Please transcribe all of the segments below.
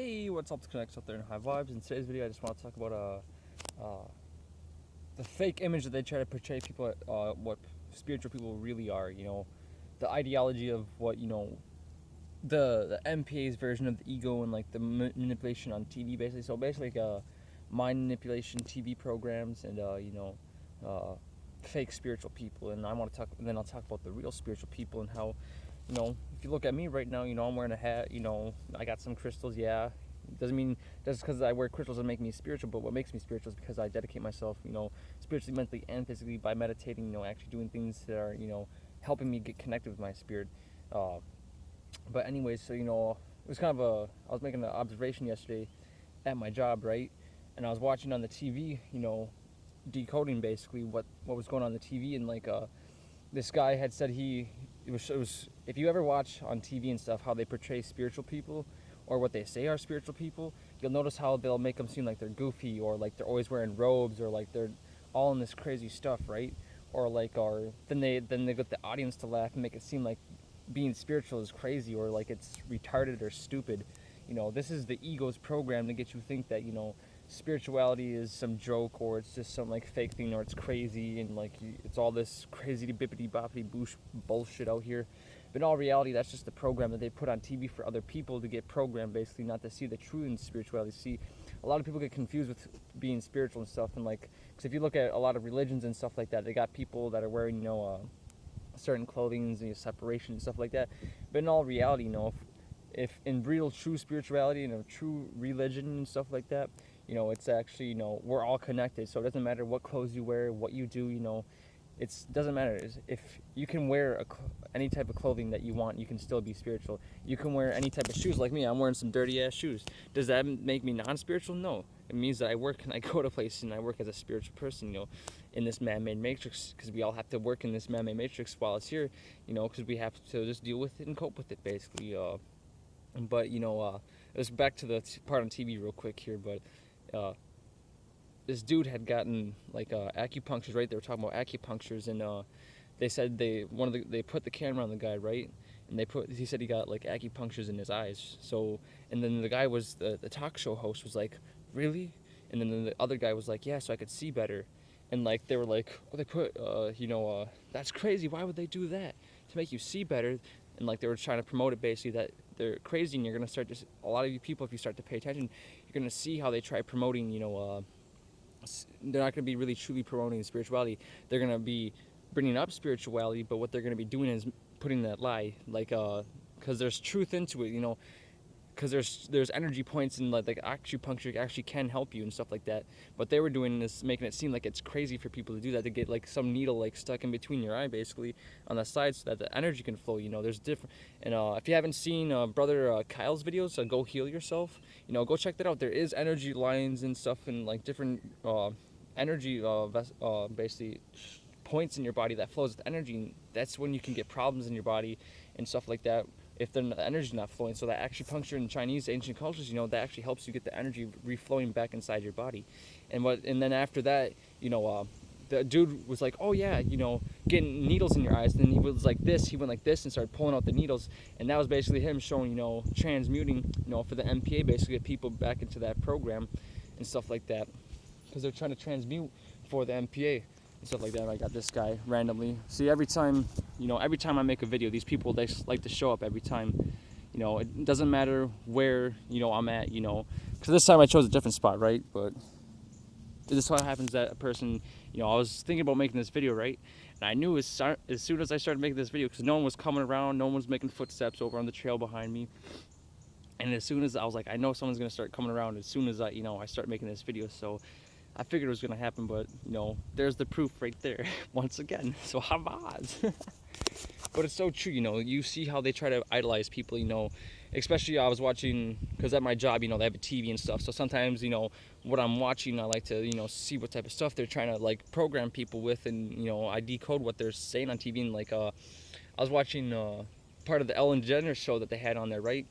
Hey, what's up, Connects out there in High Vibes? In today's video, I just want to talk about the fake image that they try to portray people, what spiritual people really are. The ideology of what the MPA's version of the ego and like the manipulation on TV, basically. So basically, mind manipulation TV programs and uh, fake spiritual people. And I want to talk, and then I'll talk about the real spiritual people and how if you look at me right now, I'm wearing a hat, I got some crystals, yeah. Doesn't mean just because I wear crystals doesn't make me spiritual, but what makes me spiritual is because I dedicate myself, spiritually, mentally, and physically by meditating, actually doing things that are, helping me get connected with my spirit. Uh, but anyways, so, it was kind of I was making an observation yesterday at my job, right? And I was watching on the TV, decoding basically what was going on the TV, and this guy had said it was if you ever watch on TV and stuff how they portray spiritual people or what they say are spiritual people, you'll notice how they'll make them seem like they're goofy or like they're always wearing robes or like they're all in this crazy stuff, right? Or then they get the audience to laugh and make it seem like being spiritual is crazy or like it's retarded or stupid. This is the ego's program to get you think that spirituality is some joke or it's just some like fake thing or it's crazy and like it's all this crazy bippity boppity bullshit out here. But in all reality, that's just the program that they put on TV for other people to get programmed, basically, not to see the truth in spirituality. See, a lot of people get confused with being spiritual and stuff, and because if you look at a lot of religions and stuff like that, they got people that are wearing certain clothing, separation and stuff like that. But in all reality, if in real true spirituality and true religion and stuff like that, it's actually, we're all connected. So it doesn't matter what clothes you wear, what you do, it doesn't matter. If you can wear any type of clothing that you want, you can still be spiritual. You can wear any type of shoes like me. I'm wearing some dirty ass shoes. Does that make me non-spiritual? No. It means that I work and I go to places and I work as a spiritual person, in this man-made matrix, because we all have to work in this man-made matrix while it's here, because we have to just deal with it and cope with it, basically. But let's back to the part on TV real quick here. But this dude had gotten acupunctures, right? They were talking about acupunctures, and they said they put the camera on the guy, right? And he said he got like acupunctures in his eyes. So, and then the guy was the talk show host was like, really? And then the other guy was like, yeah, so I could see better. And like they were like, oh, they put that's crazy. Why would they do that to make you see better? And like they were trying to promote it basically that they're crazy, and you're gonna start to a lot of you people, if you start to pay attention, you're gonna see how they try promoting they're not going to be really truly promoting spirituality. They're going to be bringing up spirituality, but what they're going to be doing is putting that lie, because there's truth into it, because there's energy points and like acupuncture actually can help you and stuff like that. What they were doing is making it seem like it's crazy for people to do that, to get like some needle like stuck in between your eye basically on the side so that the energy can flow. There's different, and if you haven't seen brother Kyle's videos, Go Heal Yourself, go check that out. There is energy lines and stuff and like different energy basically points in your body that flows with energy, and that's when you can get problems in your body and stuff like that if the energy's not flowing. So that acupuncture in Chinese ancient cultures, that actually helps you get the energy reflowing back inside your body. And then after that, the dude was like, oh yeah, getting needles in your eyes. Then he was like this, he went like this and started pulling out the needles, and that was basically him showing, transmuting, for the MPA, basically get people back into that program and stuff like that, because they're trying to transmute for the MPA and stuff like that. I got this guy randomly. See, every time I make a video, these people, they like to show up every time. It doesn't matter where I'm at, because this time I chose a different spot, right? But this is what happens that a person, I was thinking about making this video, right? And I knew as soon as I started making this video, because no one was coming around, no one was making footsteps over on the trail behind me. And as soon as I was like, I know someone's gonna start coming around as soon as I start making this video. So I figured it was gonna happen, but there's the proof right there once again. So Havaz. But it's so true, you see how they try to idolize people, especially I was watching, because at my job, they have a TV and stuff. So sometimes, what I'm watching, I like to, see what type of stuff they're trying to like program people with, and, I decode what they're saying on TV. And I was watching part of the Ellen DeGeneres show that they had on there, right?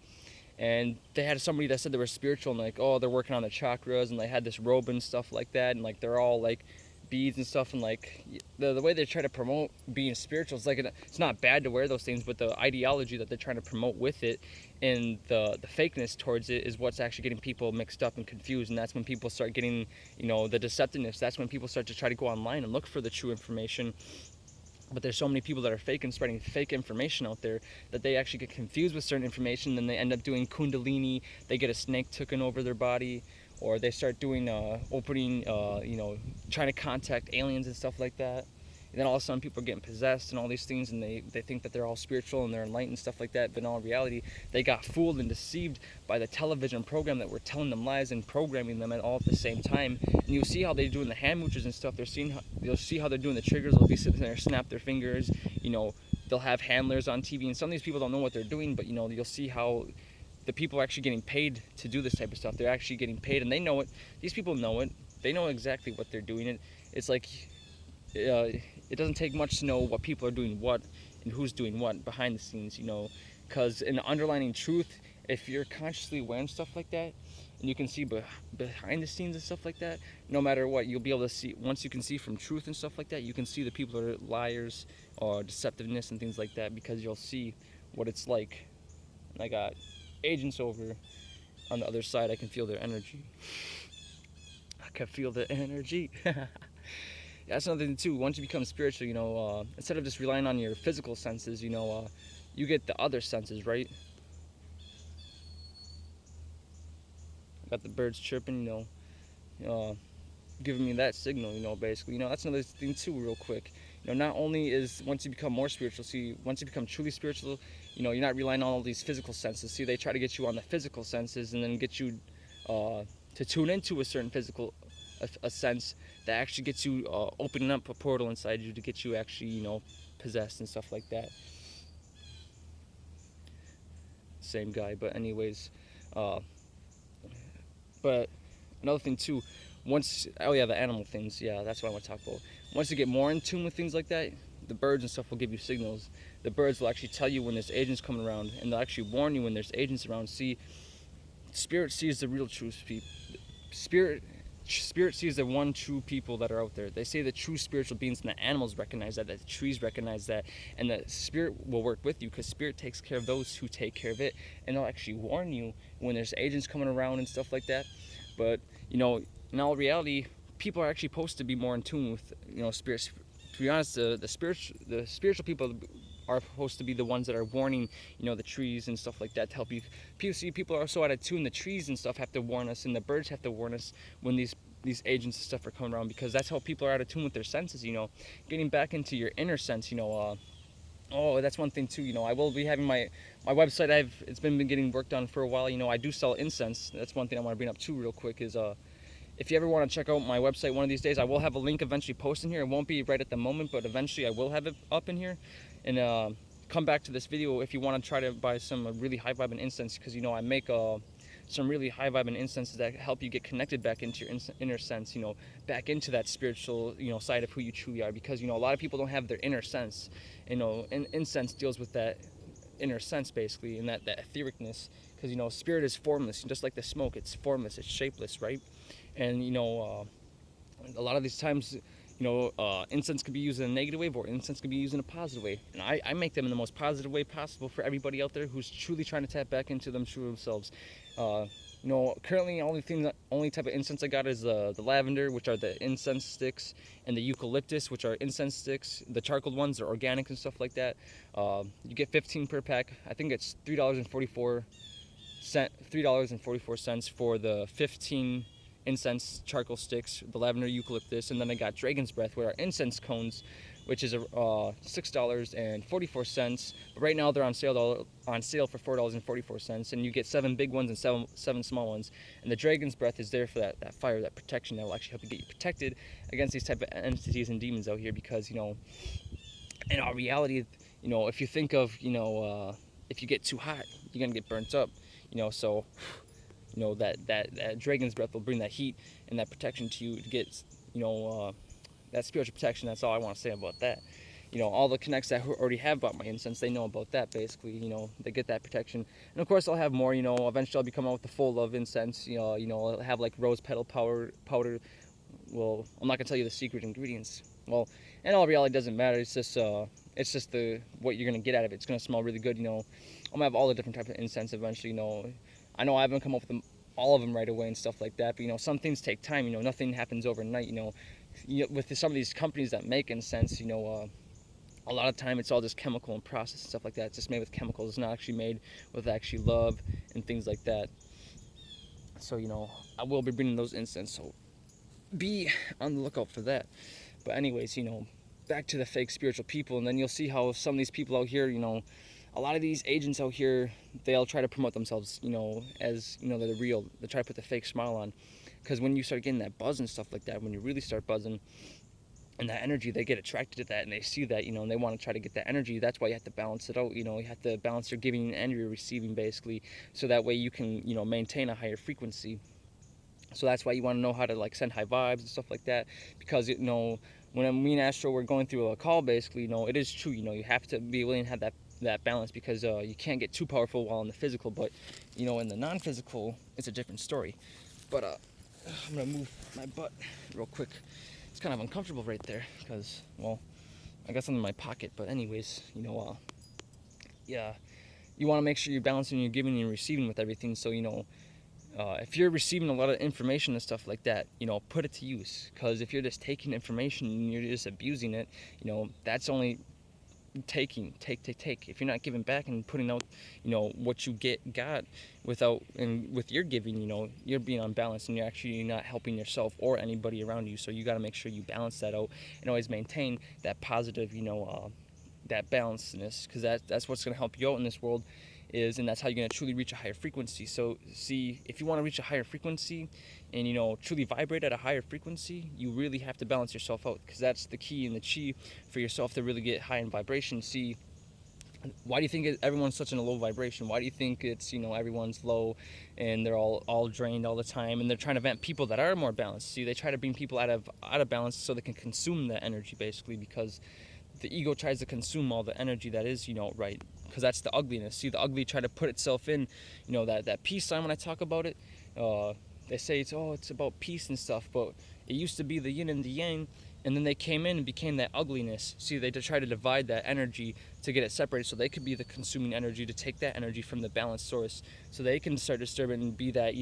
And they had somebody that said they were spiritual and like, oh, they're working on the chakras, and they had this robe and stuff like that, and like they're all like beads and stuff, and like the way they try to promote being spiritual is like it's not bad to wear those things, but the ideology that they're trying to promote with it and the fakeness towards it is what's actually getting people mixed up and confused. And that's when people start getting, the deceptiveness. That's when people start to try to go online and look for the true information. But there's so many people that are fake and spreading fake information out there that they actually get confused with certain information. Then they end up doing kundalini. They get a snake taken over their body, or they start doing opening, trying to contact aliens and stuff like that. And then all of a sudden people are getting possessed and all these things, and they think that they're all spiritual and they're enlightened and stuff like that. But in all reality, they got fooled and deceived by the television program that were telling them lies and programming them all at the same time. And you'll see how they're doing the hand mooches and stuff. You'll see how they're doing the triggers. They'll be sitting there, snap their fingers. They'll have handlers on TV, and some of these people don't know what they're doing. But you'll see how the people are actually getting paid to do this type of stuff. They're actually getting paid, and they know it. These people know it. They know exactly what they're doing. It's like it doesn't take much to know what people are doing what and who's doing what behind the scenes, because in the underlying truth, if you're consciously wearing stuff like that and you can see behind the scenes and stuff like that, no matter what, you'll be able to see. Once you can see from truth and stuff like that, you can see the people that are liars or deceptiveness and things like that, because you'll see what it's like. And I got agents over on the other side. I can feel their energy. I can feel the energy. That's another thing too. Once you become spiritual, instead of just relying on your physical senses, you get the other senses, right? Got the birds chirping, giving me that signal, basically. That's another thing too, real quick. Not only is once you become more spiritual, once you become truly spiritual, you're not relying on all these physical senses. They try to get you on the physical senses and then get you to tune into a certain physical a sense that actually gets you opening up a portal inside you to get you actually, possessed and stuff like that. Same guy, but anyways, but another thing too, the animal things, that's what I want to talk about. Once you get more in tune with things like that, the birds and stuff will give you signals. The birds will actually tell you when there's agents coming around, and they'll actually warn you when there's agents around. Spirit sees the real truth. Spirit sees the one true people that are out there. They say the true spiritual beings, and the animals recognize that, the trees recognize that, and the spirit will work with you, because spirit takes care of those who take care of it, and they'll actually warn you when there's agents coming around and stuff like that. But in all reality, people are actually supposed to be more in tune with spirits. To be honest, the spiritual people are supposed to be the ones that are warning the trees and stuff like that to help you. People are so out of tune. The trees and stuff have to warn us, and the birds have to warn us when these agents and stuff are coming around, because that's how people are out of tune with their senses. Getting back into your inner sense. That's one thing too. I will be having my website. It's been getting worked on for a while. I do sell incense. That's one thing I want to bring up too real quick is if you ever want to check out my website one of these days, I will have a link eventually posted here. It won't be right at the moment, but eventually I will have it up in here. And come back to this video if you want to try to buy some really high vibing incense, because I make some really high vibing incenses that help you get connected back into your inner sense, back into that spiritual side of who you truly are, because a lot of people don't have their inner sense. And incense deals with that inner sense basically, and that ethericness, because spirit is formless, just like the smoke. It's formless, it's shapeless, right? And a lot of these times incense could be used in a negative way, or incense could be used in a positive way. And I make them in the most positive way possible for everybody out there who's truly trying to tap back into them true themselves. Currently, only type of incense I got is the lavender, which are the incense sticks, and the eucalyptus, which are incense sticks. The charcoal ones are organic and stuff like that. You get 15 per pack. I think it's $3.44 for the 15 incense charcoal sticks, the lavender eucalyptus. And then I got dragon's breath, where are incense cones, which is $6.44. But right now they're on sale for $4.44, and you get 7 big ones and 7 small ones. And the dragon's breath is there for that fire, that protection, that will actually help you get you protected against these type of entities and demons out here. Because in our reality, if you think of if you get too hot, you're gonna get burnt up. So that dragon's breath will bring that heat and that protection to you to get that spiritual protection. That's all I want to say about that. All the connects that already have bought my incense, they know about that basically. They get that protection. And of course I'll have more. Eventually I'll be coming out with the full love incense. I'll have like rose petal powder, well, I'm not gonna tell you the secret ingredients. Well, in all reality, it doesn't matter. It's just the what you're gonna get out of it. It's gonna smell really good. I'm gonna have all the different types of incense eventually. I know I haven't come up with all of them right away and stuff like that. But some things take time. Nothing happens overnight. With some of these companies that make incense, a lot of time it's all just chemical and process and stuff like that. It's just made with chemicals. It's not actually made with actually love and things like that. So I will be bringing those incense. So be on the lookout for that. But anyways, back to the fake spiritual people, and then you'll see how some of these people out here, a lot of these agents out here, they'll try to promote themselves, as they're the real. They try to put the fake smile on, because when you start getting that buzz and stuff like that, when you really start buzzing and that energy, they get attracted to that, and they see that, and they want to try to get that energy. That's why you have to balance it out. You have to balance your giving and your receiving, basically, so that way you can maintain a higher frequency. So that's why you want to know how to send high vibes and stuff like that, because when me and Astro were going through a call, basically, it is true. You have to be willing to have that balance, because you can't get too powerful while in the physical, but in the non-physical, it's a different story. But I'm gonna move my butt real quick. It's kind of uncomfortable right there, because, well, I got something in my pocket. But anyways, yeah, you want to make sure you're balancing your giving and receiving with everything. So if you're receiving a lot of information and stuff like that, put it to use. Because if you're just taking information and you're just abusing it, that's only take. If you're not giving back and putting out, what you got with your giving, you're being unbalanced, and you're actually not helping yourself or anybody around you. So you got to make sure you balance that out and always maintain that positive, that balancedness, because that's what's going to help you out in this world. And that's how you're going to truly reach a higher frequency. So see, if you want to reach a higher frequency and truly vibrate at a higher frequency, you really have to balance yourself out, because that's the key and the chi for yourself to really get high in vibration. See, why do you think everyone's such in a low vibration? Why do you think it's everyone's low and they're all drained all the time, and they're trying to vent people that are more balanced? See, they try to bring people out of balance so they can consume that energy, basically, because the ego tries to consume all the energy that is right, because that's the ugliness. See, the ugly try to put itself in that peace sign. When I talk about it, they say it's about peace and stuff, but it used to be the yin and the yang, and then they came in and became that ugliness. See, they try to divide that energy to get it separated, so they could be the consuming energy, to take that energy from the balanced source, so they can start disturbing and be that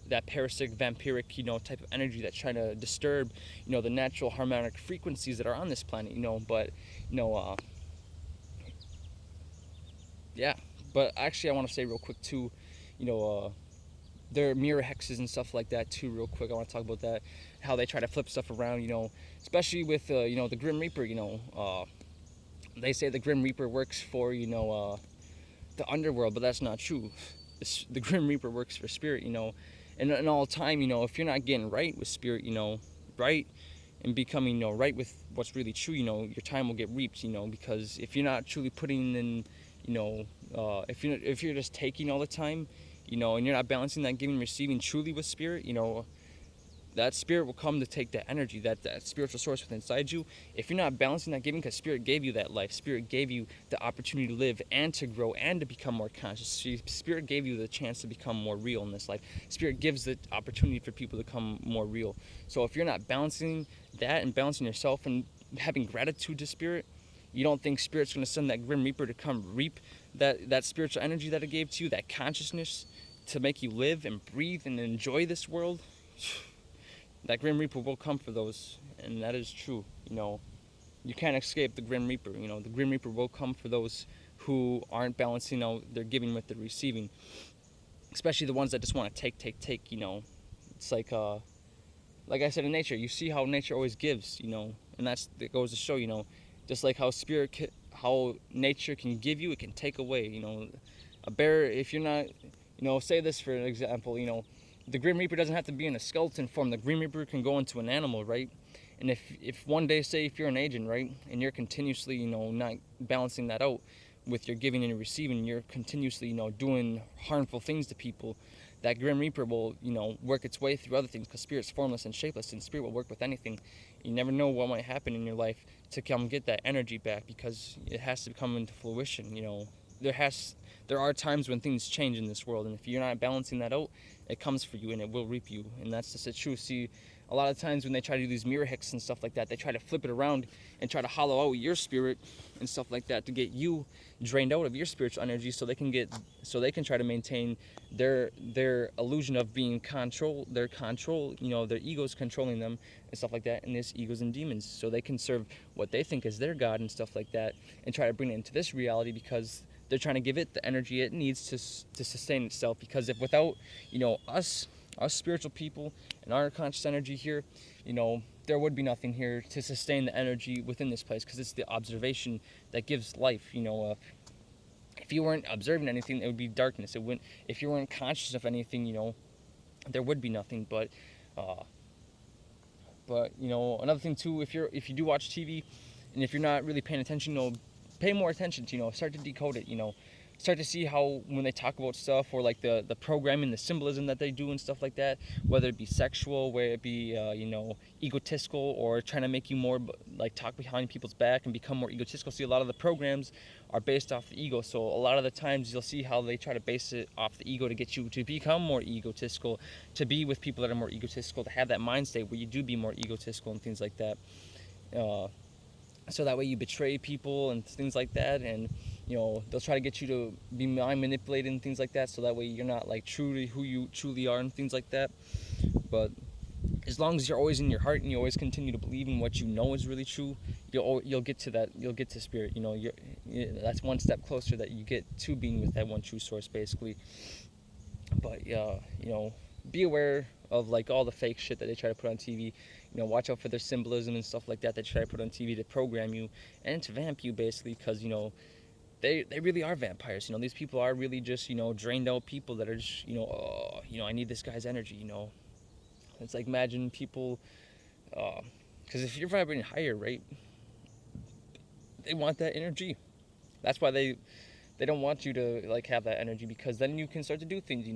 that parasitic, vampiric type of energy that's trying to disturb the natural harmonic frequencies that are on this planet. But yeah. But actually, I want to say real quick too, there are mirror hexes and stuff like that too. Real quick, I want to talk about that, how they try to flip stuff around. Especially with the Grim Reaper. They say the Grim Reaper works for the underworld, but that's not true. The Grim Reaper works for spirit. And in all time, if you're not getting right with spirit, right, and becoming right with what's really true, your time will get reaped. Because if you're not truly putting in, if you're just taking all the time, and you're not balancing that giving and receiving truly with spirit, that spirit will come to take that energy, that spiritual source within inside you. If you're not balancing that giving, because spirit gave you that life, spirit gave you the opportunity to live and to grow and to become more conscious. Spirit gave you the chance to become more real in this life. Spirit gives the opportunity for people to become more real. So if you're not balancing that and balancing yourself and having gratitude to spirit, you don't think spirit's going to send that Grim Reaper to come reap that spiritual energy that it gave to you, that consciousness to make you live and breathe and enjoy this world? That Grim Reaper will come for those, and that is true. You can't escape the Grim Reaper. The Grim Reaper will come for those who aren't balancing out their giving with the receiving, especially the ones that just want to take. It's like I said in nature. You see how nature always gives, and that goes to show, just like how nature can give you, it can take away. A bear, if you're not, say this for an example, the Grim Reaper doesn't have to be in a skeleton form. The Grim Reaper can go into an animal, right? And if one day, say if you're an agent, right, and you're continuously, not balancing that out with your giving and your receiving, you're continuously, doing harmful things to people, that Grim Reaper will, work its way through other things, because spirit's formless and shapeless, and spirit will work with anything. You never know what might happen in your life to come get that energy back, because it has to come into fruition. there are times when things change in this world, and if you're not balancing that out, it comes for you and it will reap you. And that's just the truth. See, a lot of times when they try to do these mirror hicks and stuff like that, they try to flip it around and try to hollow out your spirit and stuff like that to get you drained out of your spiritual energy, so they can try to maintain their illusion of being their control, their egos controlling them and stuff like that, and this egos and demons, so they can serve what they think is their god and stuff like that, and try to bring it into this reality, because they're trying to give it the energy it needs to sustain itself. Because if without, us spiritual people and our conscious energy here, there would be nothing here to sustain the energy within this place, because it's the observation that gives life. If you weren't observing anything, it would be darkness. It wouldn't. If you weren't conscious of anything, there would be nothing. But another thing too, if you do watch TV, and if you're not really paying attention, pay more attention to, start to decode it, start to see how when they talk about stuff, or like the programming, the symbolism that they do and stuff like that, whether it be sexual, whether it be egotistical, or trying to make you more like talk behind people's back and become more egotistical. See, a lot of the programs are based off the ego, so a lot of the times you'll see how they try to base it off the ego to get you to become more egotistical, to be with people that are more egotistical, to have that mind state where you do be more egotistical and things like that. So that way you betray people and things like that, and they'll try to get you to be mind manipulated and things like that, so that way you're not like truly who you truly are and things like that. But as long as you're always in your heart and you always continue to believe in what is really true, you'll get to that. You'll get to spirit. That's one step closer that you get to being with that one true source, basically. But be aware of like all the fake shit that they try to put on TV. Watch out for their symbolism and stuff like that they try to put on TV to program you and to vamp you, basically, because they really are vampires. These people are really just drained out people that are just I need this guy's energy. It's like, imagine people, because if you're vibrating higher, right, they want that energy. That's why they don't want you to like have that energy, because then you can start to do things.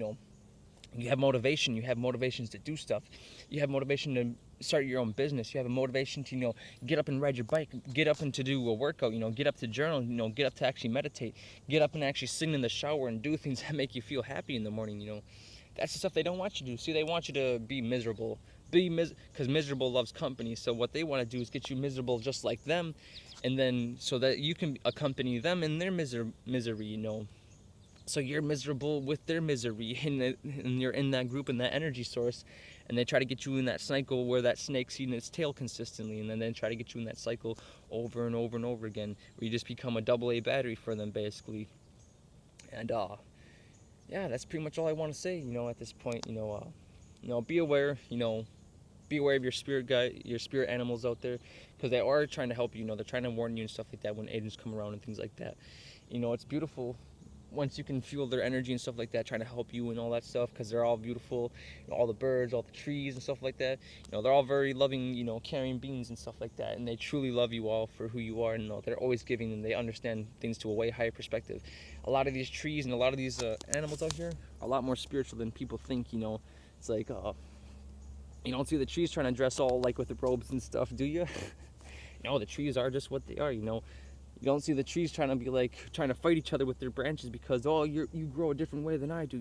You have motivation. You have motivations to do stuff. You have motivation to start your own business. You have a motivation to, get up and ride your bike, get up and to do a workout, get up to journal, get up to actually meditate, get up and actually sing in the shower and do things that make you feel happy in the morning. That's the stuff they don't want you to do. See, they want you to be miserable. Because miserable loves company. So what they want to do is get you miserable just like them, and then so that you can accompany them in their misery. So you're miserable with their misery, and you're in that group, in that energy source, and they try to get you in that cycle where that snake's eating its tail consistently, and then they try to get you in that cycle over and over and over again, where you just become a AA battery for them, basically. And yeah, that's pretty much all I want to say. At this point, be aware. Be aware of your spirit guide, your spirit animals out there, because they are trying to help you. They're trying to warn you and stuff like that when agents come around and things like that. It's beautiful once you can feel their energy and stuff like that, trying to help you and all that stuff, because they're all beautiful. All the birds, all the trees and stuff like that. They're all very loving, caring beings and stuff like that, and they truly love you all for who you are, and they're always giving, and they understand things to a way higher perspective. A lot of these trees and a lot of these animals out here are a lot more spiritual than people think. It's like you don't see the trees trying to dress all like with the robes and stuff, do you? The trees are just what they are. You don't see the trees trying to fight each other with their branches because, you grow a different way than I do.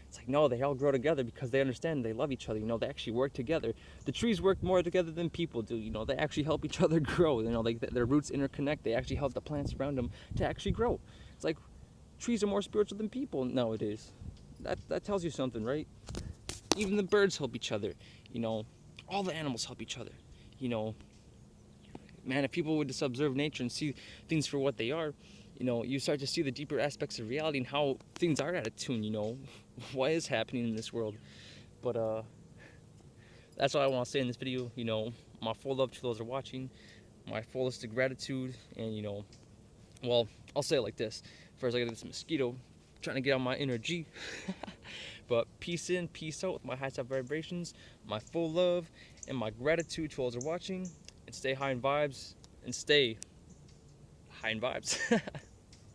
It's like, no, they all grow together because they understand, they love each other. They actually work together. The trees work more together than people do. They actually help each other grow. Their roots interconnect. They actually help the plants around them to actually grow. It's like trees are more spiritual than people nowadays. That tells you something, right? Even the birds help each other. All the animals help each other. Man, if people would just observe nature and see things for what they are, you start to see the deeper aspects of reality and how things are out of tune, what is happening in this world. But that's all I want to say in this video. My full love to those who are watching, my fullest of gratitude, and well, I'll say it like this. First, I got this mosquito trying to get on my energy. But peace in, peace out with my high top vibrations, my full love, and my gratitude to all those who are watching. And stay high in vibes, and stay high in vibes.